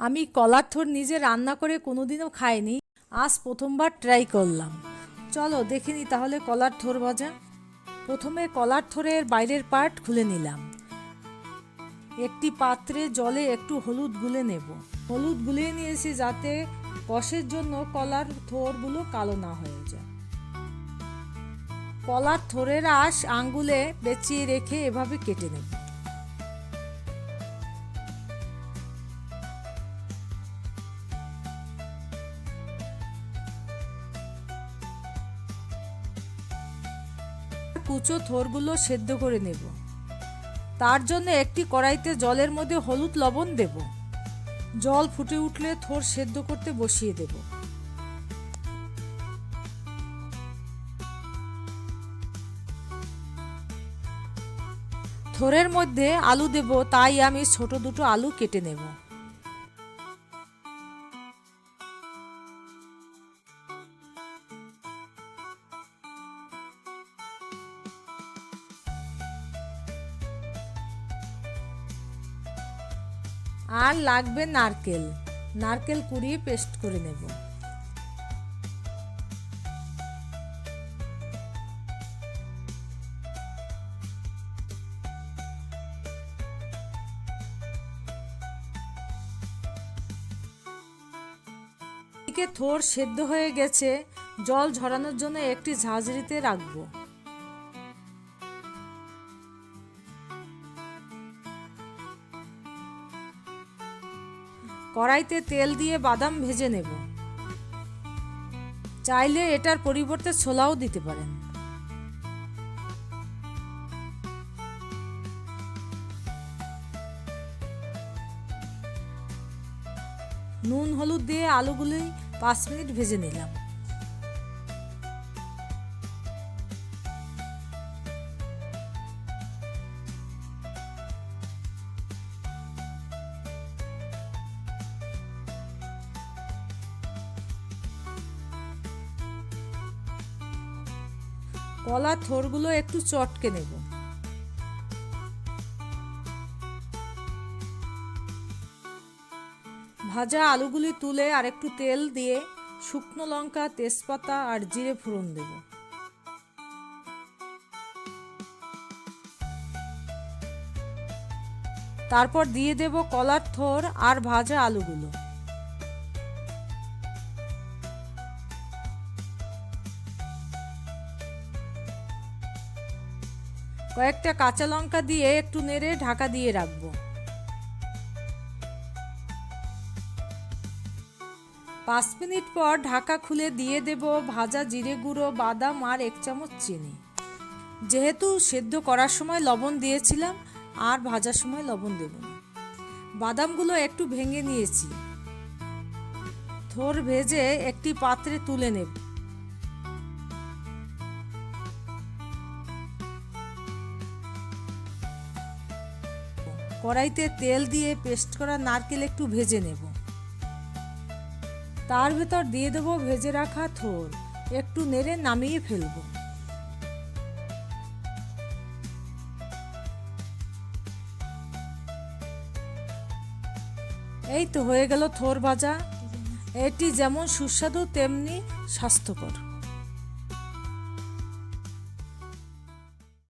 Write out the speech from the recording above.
আমি কলার থোর নিজে রান্না করে কোনোদিনও খাইনি, আজ প্রথমবার ট্রাই করলাম। চলো দেখে নিই তাহলে কলার থোর ভাজা। প্রথমে কলার থোরের বাইরের পার্ট খুলে নিলাম। একটি পাত্রে জলে একটু হলুদ গুলে নেব। হলুদ গুলিয়ে নিয়েছি যাতে কষের জন্য কলার থোরগুলো কালো না হয়ে যায়। কলার থোরের আঁশ আঙ্গুলে পেঁচিয়ে রেখে এভাবে কেটে নেব। কুচো থোরগুলো সেদ্ধ করে নেব। তার জন্য একটি কড়াইতে জলের মধ্যে হলুদ লবণ দেব। জল ফুটে উঠলে থোর সেদ্ধ করতে বসিয়ে দেব। থোরের মধ্যে আলু দেব, তাই আমি ছোট দুটো আলু কেটে নেব। আর লাগবে নারকেল। নারকেল কুড়িয়ে পেস্ট করে নেব। এদিকে থোর সেদ্ধ হয়ে গেছে, জল ঝরানোর জন্য একটি ঝাঁঝরিতে রাখবো। কড়াইতে তেল দিয়ে বাদাম ভেজে নেব। চাইলে এটার পরিবর্তে ছোলাও দিতে পারেন। নুন হলুদ দিয়ে আলুগুলি 5 মিনিট ভেজে নিলাম। কলার থোরগুলো একটু চটকে নেব। ভাজা আলুগুলি তুলে আর একটু তেল দিয়ে শুকনো লঙ্কা, তেজপাতা আর জিরে ফোড়ন দেব। তারপর দিয়ে দেব কলার থোর আর ভাজা আলুগুলো। কয়েকটা কাঁচা লঙ্কা দিয়ে একটু নেড়ে ঢাকা দিয়ে রাখবো। 5 মিনিট পর ঢাকা খুলে দিয়ে দেব ভাজা জিরে গুঁড়ো, বাদাম আর 1 চামচ চিনি। যেহেতু সেদ্ধ করার সময় লবণ দিয়েছিলাম, আর ভাজার সময় লবণ দেব না। বাদামগুলো একটু ভেঙে নিয়েছি। থোর ভেজে একটি পাত্রে তুলে নেব। কড়াইতে তেল দিয়ে পেস্ট করা নারকেল একটু ভেজে নেব। তার ভেতর দিয়ে দেব ভেজে রাখা থোর, একটু নেড়ে নামিয়ে ফেলব। এই তো হয়ে গেল থোর ভাজা। এটি যেমন সুস্বাদু তেমনি স্বাস্থ্যকর।